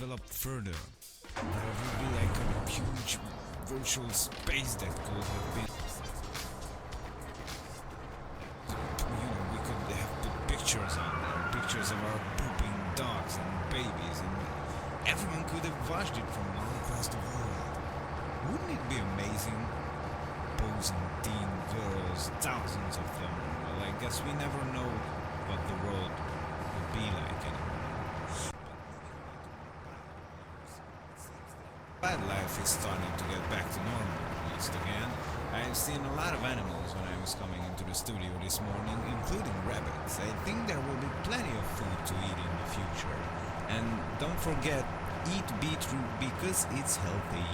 developed further, there will be like a huge virtual space that could have been. We could have put pictures on there, pictures of our pooping dogs and babies, and everyone could have watched it from all across the world. Wouldn't it be amazing? Posing teen girls, thousands of them. Well, I guess we never know what the world will be like anymore. Wildlife is starting to get back to normal once again. I've seen a lot of animals when I was coming into the studio this morning, including rabbits. I think there will be plenty of food to eat in the future. And don't forget, eat beetroot because it's healthy.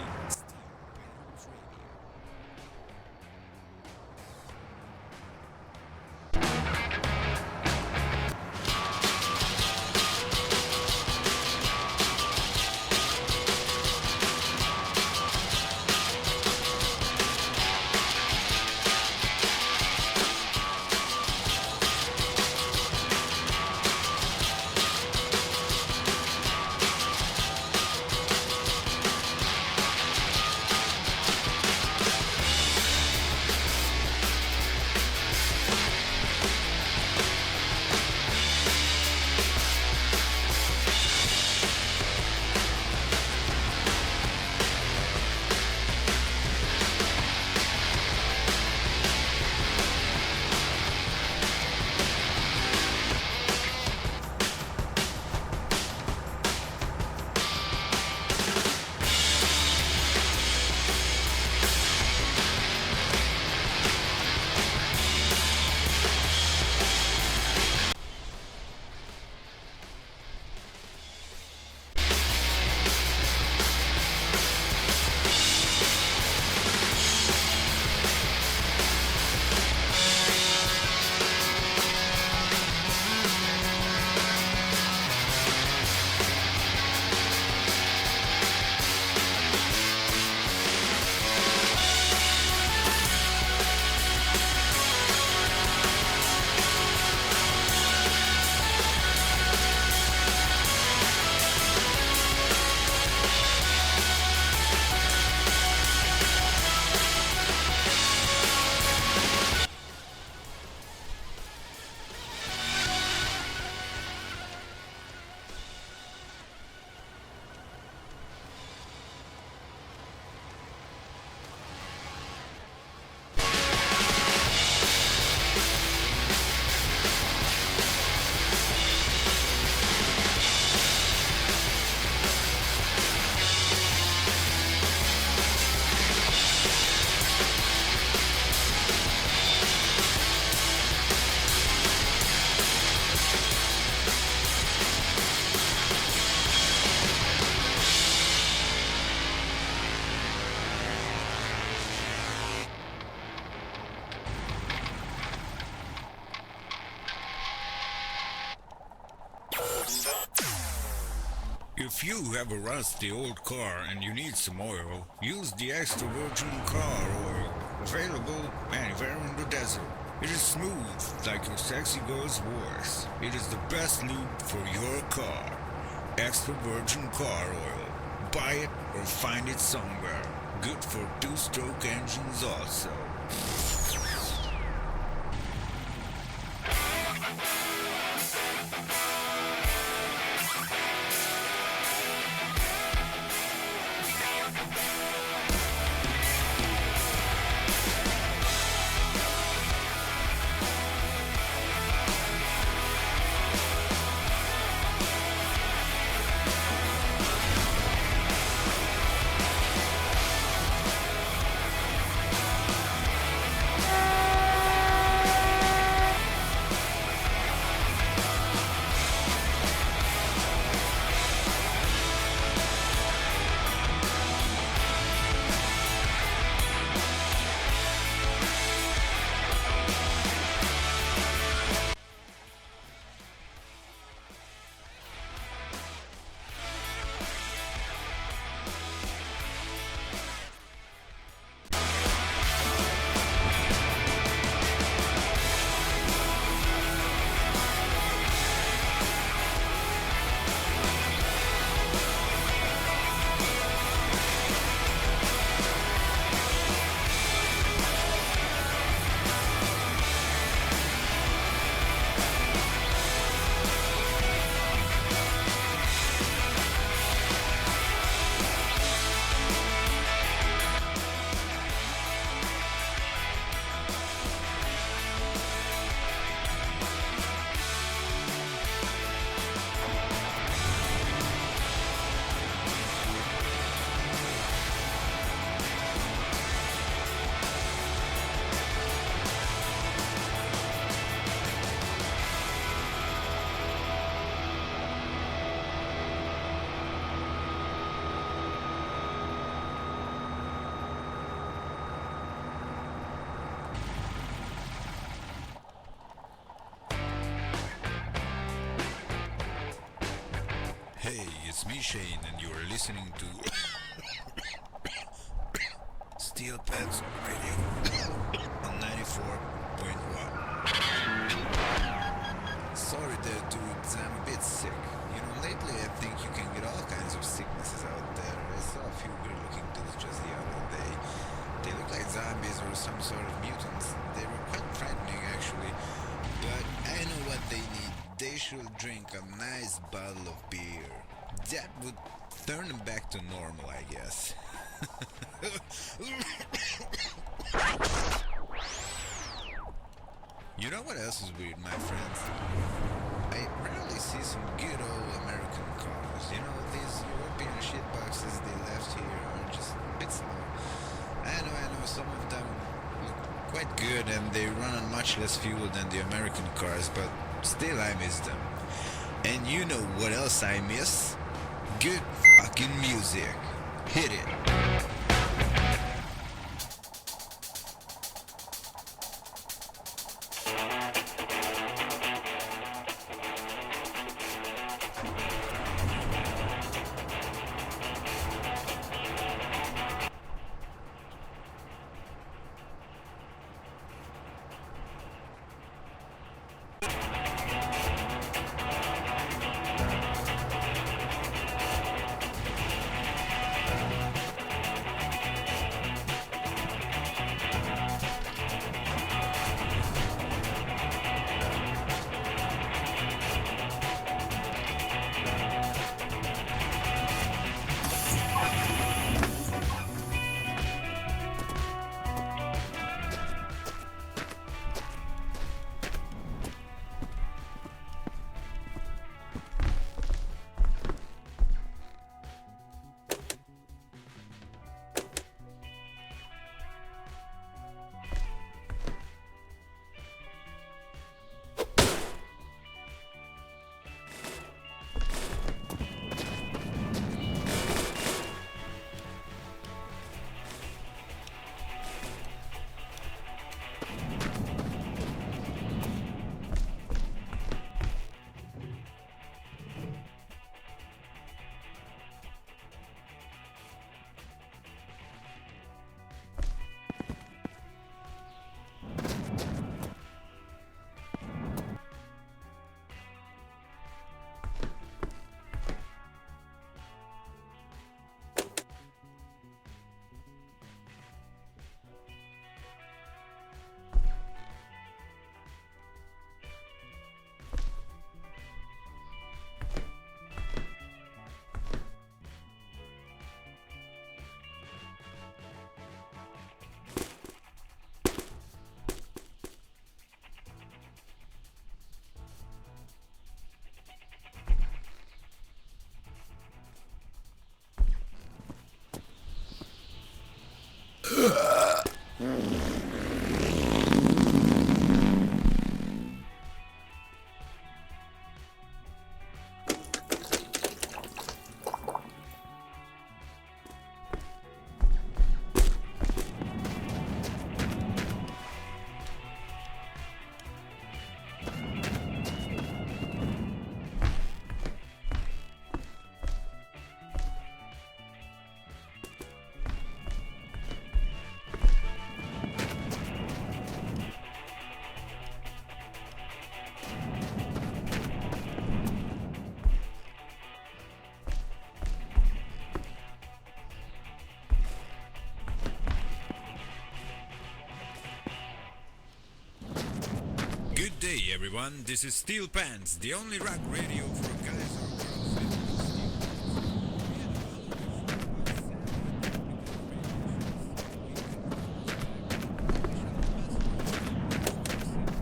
If you have a rusty old car and you need some oil, use the extra virgin car oil, available anywhere in the desert. It is smooth like your sexy girl's voice. It is the best lube for your car. Extra virgin car oil. Buy it or find it somewhere. Good for two-stroke engines also. me Shane and you are listening to Steel Pants Radio on 94.1. Sorry there dudes, I'm a bit sick. You know, lately I think you can get all kinds of sicknesses out there. I saw a few weird looking dudes just the other day. They look like zombies or some sort of mutants. They were quite frightening actually. But I know what they need. They should drink a nice bottle of beer. That would turn them back to normal, I guess. You know what else is weird, my friends? I rarely see some good old American cars. You know, these European shitboxes they left here are just a bit slow. I know, some of them look quite good and they run on much less fuel than the American cars, but still I miss them. And you know what else I miss? Good fucking music. Hit it. Good day, everyone. This is Steel Pants, the only rock radio for guys or girls.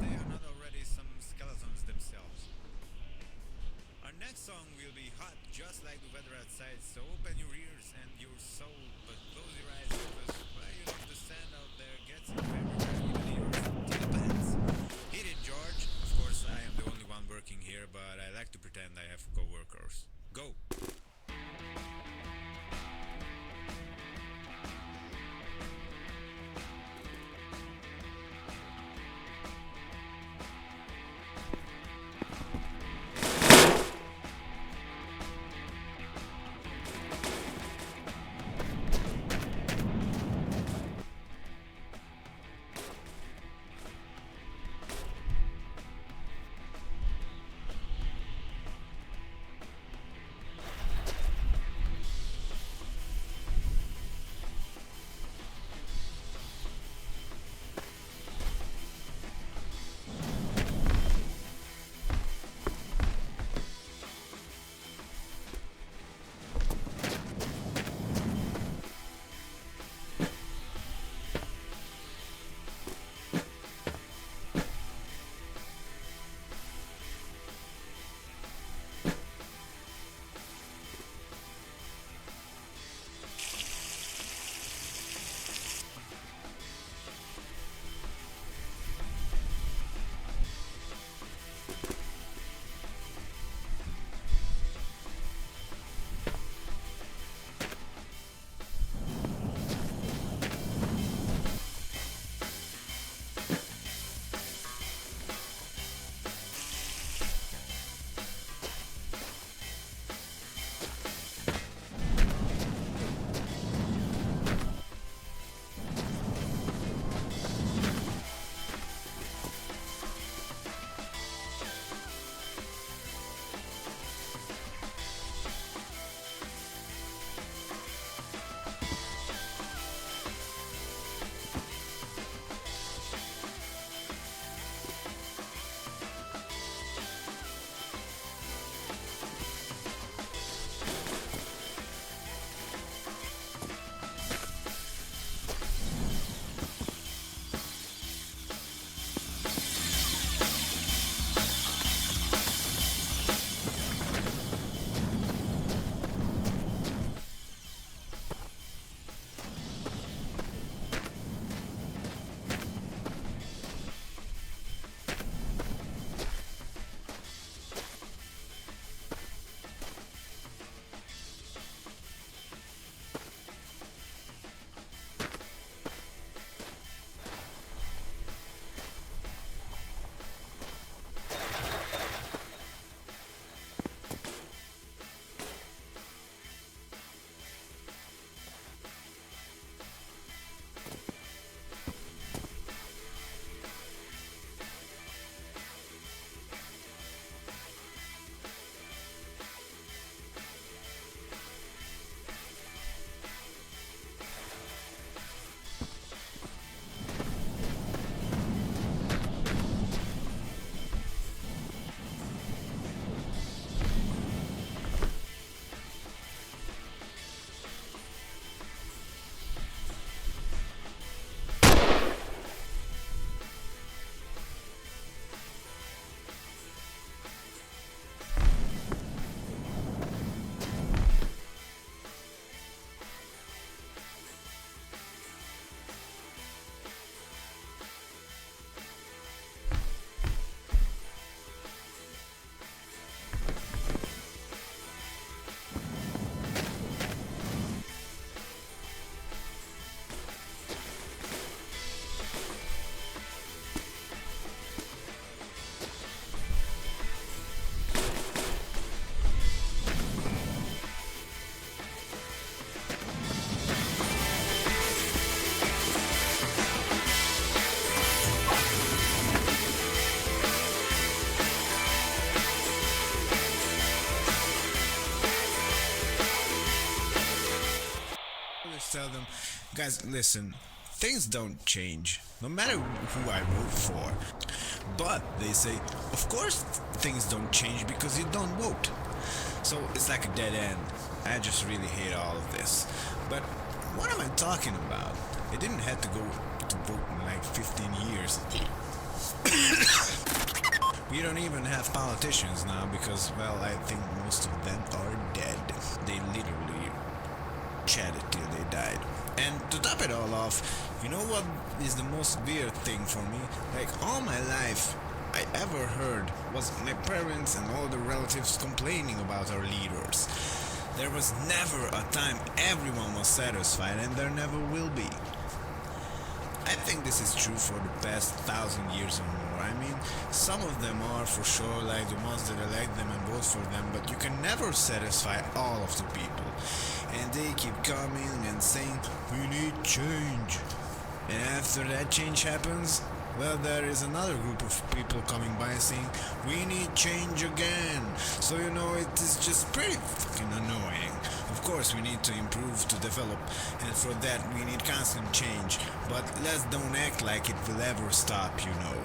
They are not already some skeletons themselves. Our next song will be hot, just like the weather outside. So open your ears and your soul, but close your eyes because the sand out there gets you everywhere, even in your steel pants. Hit it, George. Of course, I am the only one working here, but I like to pretend I have co-workers. Go! tell them, guys, listen, things don't change, no matter who I vote for. But they say, of course things don't change because you don't vote. So it's like a dead end. I just really hate all of this. But what am I talking about? I didn't have to go to vote in like 15 years. We don't even have politicians now because, well, I think most of them are dead. They literally chatted till they died. And to top it all off, you know what is the most weird thing for me? Like, all my life I ever heard was my parents and all the relatives complaining about our leaders. There was never a time everyone was satisfied, and there never will be. I think this is true for the past 1,000 years or more. I mean, some of them are for sure, like the ones that elect them and vote for them, but you can never satisfy all of the people. And they keep coming and saying, we need change. And after that change happens, well, there is another group of people coming by saying, we need change again. So, you know, it is just pretty fucking annoying. Of course, we need to improve, to develop, and for that we need constant change. But let's don't act like it will ever stop, you know.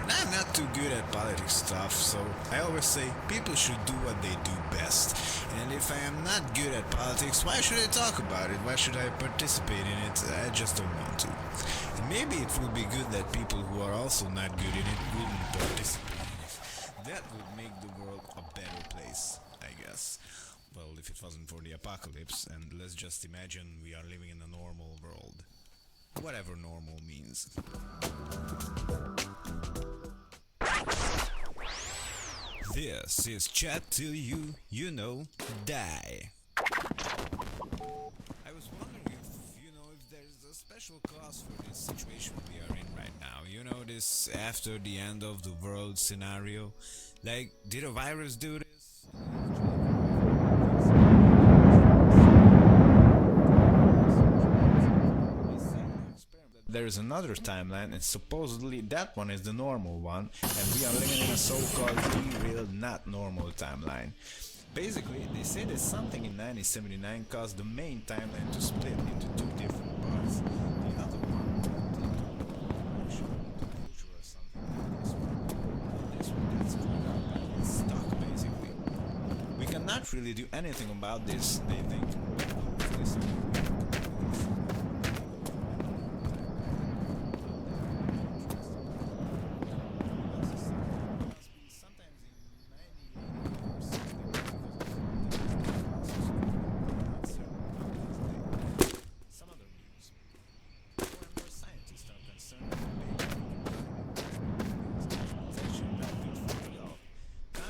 I'm not too good at politics stuff, so I always say people should do what they do best. And if I am not good at politics, why should I talk about it? Why should I participate in it? I just don't want to. And maybe it would be good that people who are also not good in it wouldn't participate in it. That would make the world a better place, I guess. Well, if it wasn't for the apocalypse, and let's just imagine we are living in a normal world. Whatever normal means. This is Chat Till You know, die. I was wondering if there's a special cause for this situation we are in right now. You know, this after the end of the world scenario. Like, did a virus do this? There is another timeline, and supposedly that one is the normal one, and we are living in a so-called real, not normal timeline. Basically, they say that something in 1979 caused the main timeline to split into two different parts. The other one went into the future or something like this one. And this one gets screwed up and it's stuck, basically. We cannot really do anything about this, they think.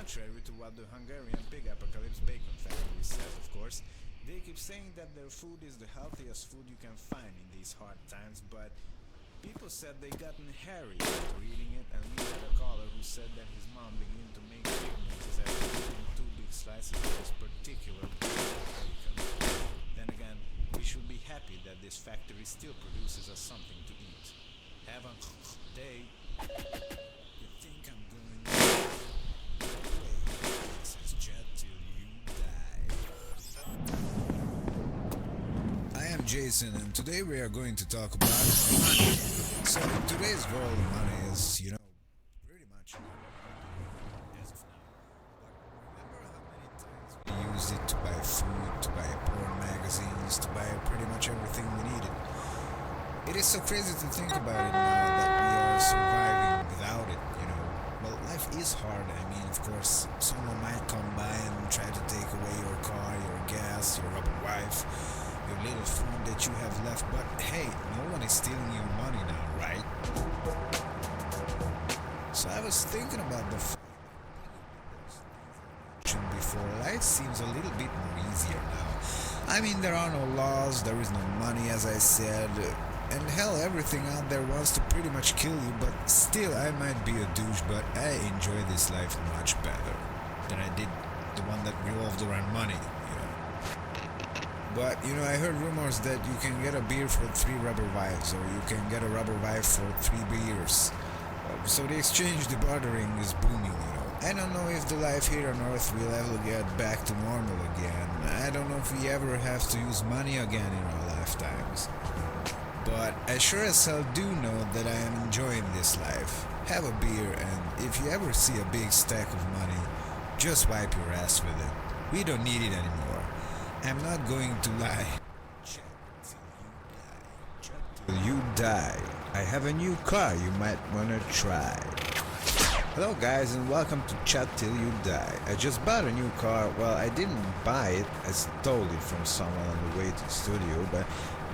Contrary to what the Hungarian pig apocalypse bacon factory says, of course, they keep saying that their food is the healthiest food you can find in these hard times, but people said they gotten hairy after eating it, and we had a caller who said that his mom began to make pigments after eating 2 big slices of this particular bacon. Then again, we should be happy that this factory still produces us something to eat. Have a day. You think I'm going to... This is Chat Till You Die. I am Jason, and today we are going to talk about money. So in today's world, money is, pretty much as of now. But remember how many times we used it to buy food, to buy porn magazines, to buy pretty much everything we needed. It is so crazy to think about it now that we are surviving without it, Well, life is hard. I mean, of course, someone might come by and try to take away your car, your gas, your rubber wife, your little food that you have left. But hey, no one is stealing your money now, right? So I was thinking about the before. Life seems a little bit more easier now. I mean, there are no laws, there is no money, as I said. And hell, everything out there wants to pretty much kill you, but still, I might be a douche, but I enjoy this life much better than I did the one that revolved around money, But, I heard rumors that you can get a beer for 3 rubber wives, or you can get a rubber wife for 3 beers. So the exchange, the bartering is booming, I don't know if the life here on Earth will ever get back to normal again. I don't know if we ever have to use money again in our lifetimes. But I sure as hell do know that I am enjoying this life. Have a beer, and if you ever see a big stack of money, just wipe your ass with it. We don't need it anymore. I'm not going to lie. Chat till you die. I have a new car you might wanna try. Hello guys, and welcome to Chat Till You Die. I just bought a new car. Well, I didn't buy it, I stole it from someone on the way to the studio, but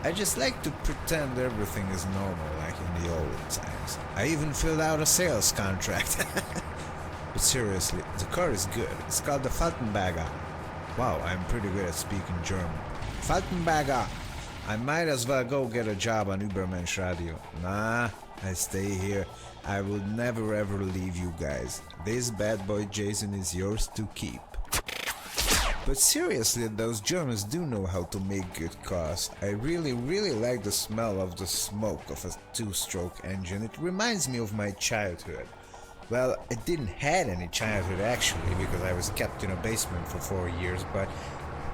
I just like to pretend everything is normal like in the old times. I even filled out a sales contract. But seriously, the car is good. It's called the Faltenberger. Wow, I'm pretty good at speaking German. Faltenberger! I might as well go get a job on Übermensch Radio. Nah, I stay here. I will never ever leave you guys. This bad boy Jason is yours to keep. But seriously, those Germans do know how to make good cars. I really like the smell of the smoke of a two-stroke engine. It reminds me of my childhood. Well, I didn't had any childhood actually, because I was kept in a basement for 4 years, but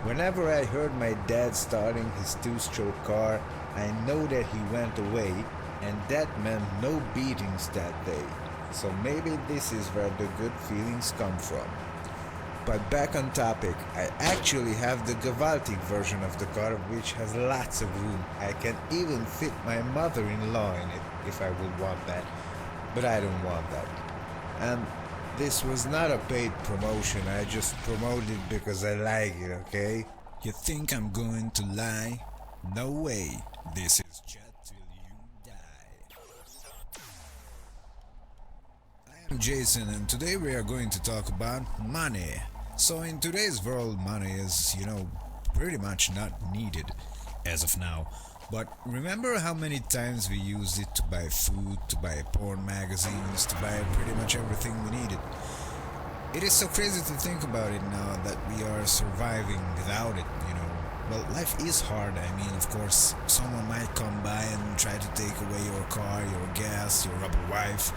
whenever I heard my dad starting his two-stroke car, I know that he went away, and that meant no beatings that day. So maybe this is where the good feelings come from. But back on topic, I actually have the Gewaltig version of the car, which has lots of room. I can even fit my mother-in-law in it if I would want that, but I don't want that. And this was not a paid promotion, I just promoted it because I like it, okay? You think I'm going to lie? No way. This is Chat Till You Die. I am Jason, and today we are going to talk about money. So in today's world, money is, pretty much not needed as of now. But remember how many times we used it to buy food, to buy porn magazines, to buy pretty much everything we needed. It is so crazy to think about it now that we are surviving without it, Well, life is hard. I mean, of course, someone might come by and try to take away your car, your gas, your rubber wife,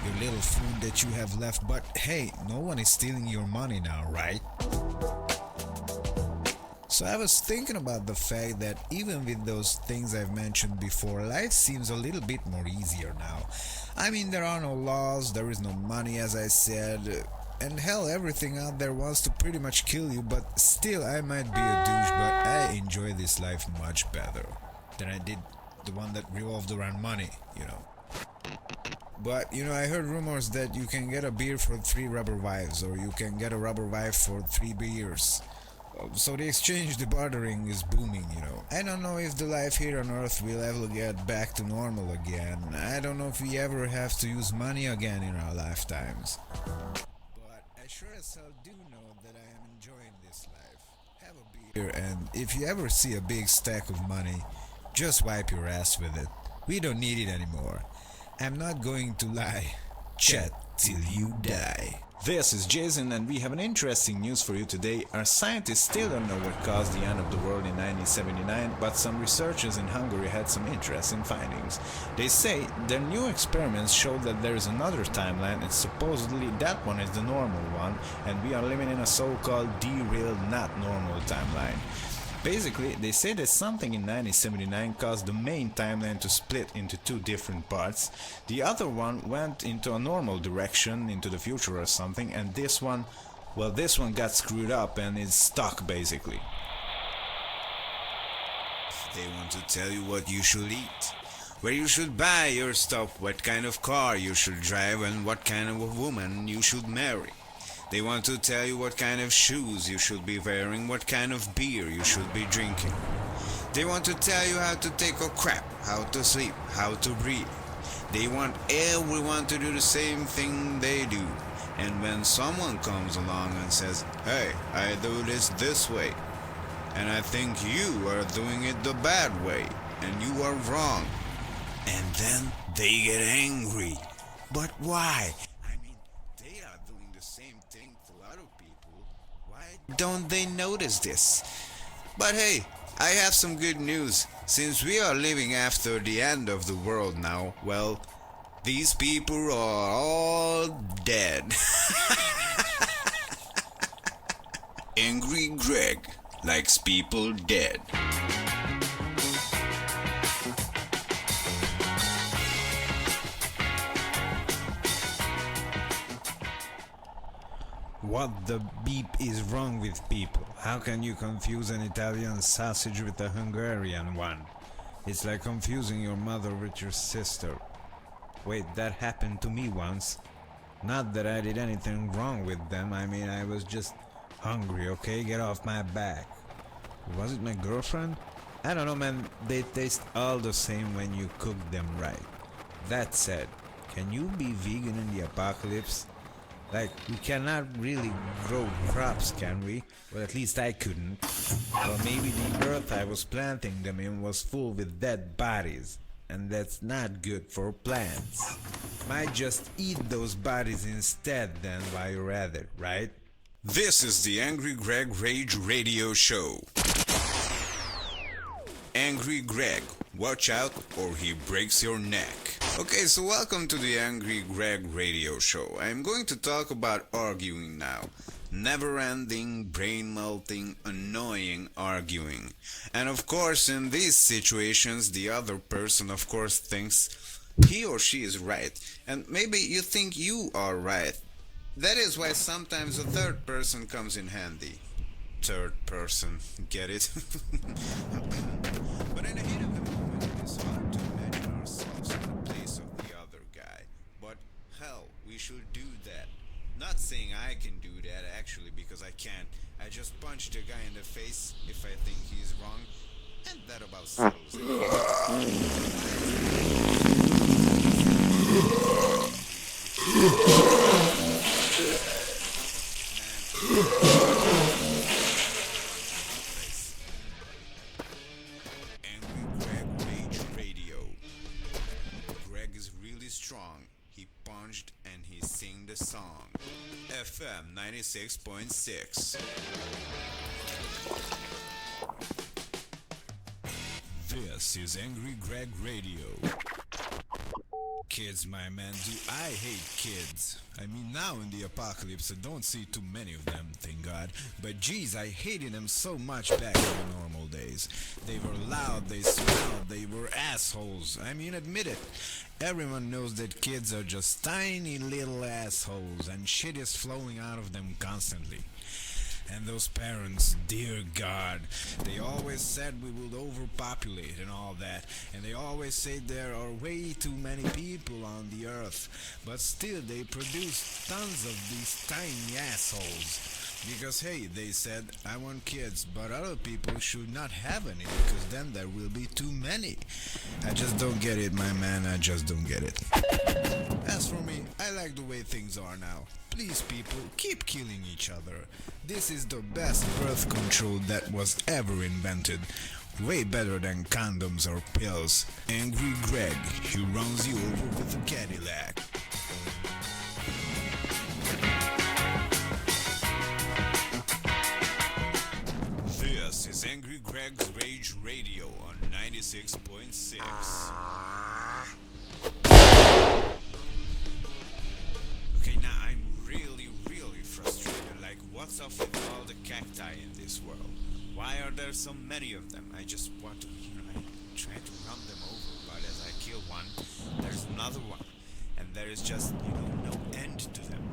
your little food that you have left, but hey, no one is stealing your money now, right? So I was thinking about the fact that even with those things I've mentioned before, life seems a little bit more easier now. I mean, there are no laws, there is no money, as I said, and hell, everything out there wants to pretty much kill you, but still, I might be a douche, but I enjoy this life much better than I did the one that revolved around money, But, I heard rumors that you can get a beer for 3 rubber wives, or you can get a rubber wife for 3 beers. So the exchange, the bartering is booming, I don't know if the life here on Earth will ever get back to normal again. I don't know if we ever have to use money again in our lifetimes. But I sure as hell do know that I am enjoying this life. Have a beer, and if you ever see a big stack of money, just wipe your ass with it. We don't need it anymore. I'm not going to lie. Chat till you die. This is Jason, and we have an interesting news for you today. Our scientists still don't know what caused the end of the world in 1979, but some researchers in Hungary had some interesting findings. They say their new experiments show that there is another timeline, and supposedly that one is the normal one, and we are living in a so-called derailed, not normal timeline. Basically, they say that something in 1979 caused the main timeline to split into 2 different parts. The other one went into a normal direction, into the future or something, and this one got screwed up and is stuck basically. They want to tell you what you should eat, where you should buy your stuff, what kind of car you should drive, and what kind of a woman you should marry. They want to tell you what kind of shoes you should be wearing, what kind of beer you should be drinking. They want to tell you how to take a crap, how to sleep, how to breathe. They want everyone to do the same thing they do. And when someone comes along and says, "Hey, I do this way, and I think you are doing it the bad way, and you are wrong," and then they get angry. But why? Don't they notice this? But hey, I have some good news. Since we are living after the end of the world now, well, These people are all dead. Angry Greg likes people dead. What the beep is wrong with people? How can you confuse an Italian sausage with a Hungarian one? It's like confusing your mother with your sister. Wait, that happened to me once. Not that I did anything wrong with them, I mean I was just hungry, okay? Get off my back. Was it my girlfriend? I don't know, man, they taste all the same when you cook them right. That said, can you be vegan in the apocalypse? Like, we cannot really grow crops, can we? Well, at least I couldn't. Or maybe the earth I was planting them in was full with dead bodies, and that's not good for plants. Might just eat those bodies instead then while you're at it, right? This is the Angry Greg Rage Radio Show. Angry Greg, watch out or he breaks your neck. Okay, so welcome to the Angry Greg Radio Show. I'm going to talk about arguing now. Never-ending, brain-melting, annoying arguing. And of course, in these situations, the other person of course thinks he or she is right. And maybe you think you are right. That is why sometimes a third person comes in handy. Third person, get it? But in the heat of the moment, it is hard to imagine ourselves in the place of the other guy. But hell, we should do that. Not saying I can do that actually, because I can't. I just punch the guy in the face if I think he's wrong, and that about settles it. And he sing the song. FM 96.6. This is Angry Greg Radio. Kids, my man, do I hate kids. I mean, now in the apocalypse, I don't see too many of them, thank God. But geez, I hated them so much back in the normal days. They were loud, they smelled, they were assholes. I mean, admit it. Everyone knows that kids are just tiny little assholes and shit is flowing out of them constantly. And those parents, dear God, they always said we would overpopulate and all that. And they always say there are way too many people on the earth. But still they produce tons of these tiny assholes. Because hey, they said, I want kids, but other people should not have any, because then there will be too many. I just don't get it, my man, I just don't get it. As for me, I like the way things are now. Please people, keep killing each other. This is the best birth control that was ever invented. Way better than condoms or pills. Angry Greg, he runs you over with a Cadillac. This is Angry Greg's Rage Radio on 96.6. Okay, now I'm really frustrated. Like, what's up with all the cacti in this world? Why are there so many of them? I just want to, I try to run them over, but as I kill one, there's another one. And there is just, no end to them.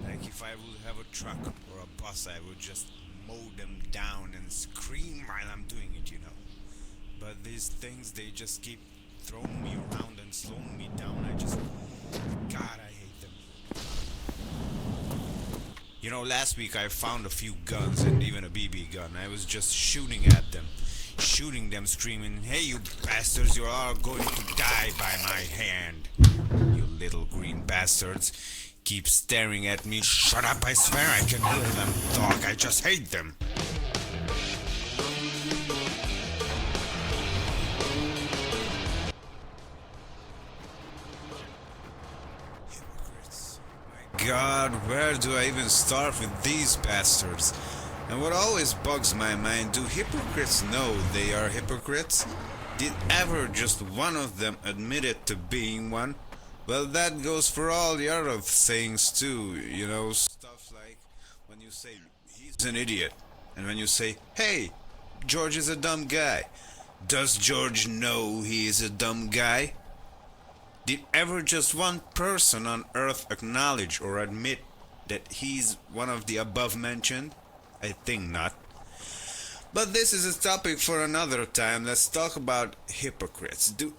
Like, if I would have a truck or a bus, I would just mow them down and scream while I'm doing it, But these things, they just keep throwing me around and slowing me down. God, I hate them. Last week I found a few guns and even a BB gun. I was just shooting at them. Shooting them, screaming, hey you bastards, you're all going to die by my hand. You little green bastards. Keep staring at me. Shut up, I swear I can hear them talk. I just hate them. Hypocrites. My God, where do I even start with these bastards? And what always bugs my mind, do hypocrites know they are hypocrites? Did ever just one of them admit it to being one? Well, that goes for all the other things too, you know, stuff like when you say he's an idiot, and when you say, hey, George is a dumb guy. Does George know he is a dumb guy? Did ever just one person on earth acknowledge or admit that he's one of the above mentioned? I think not. But this is a topic for another time. Let's talk about hypocrites. Do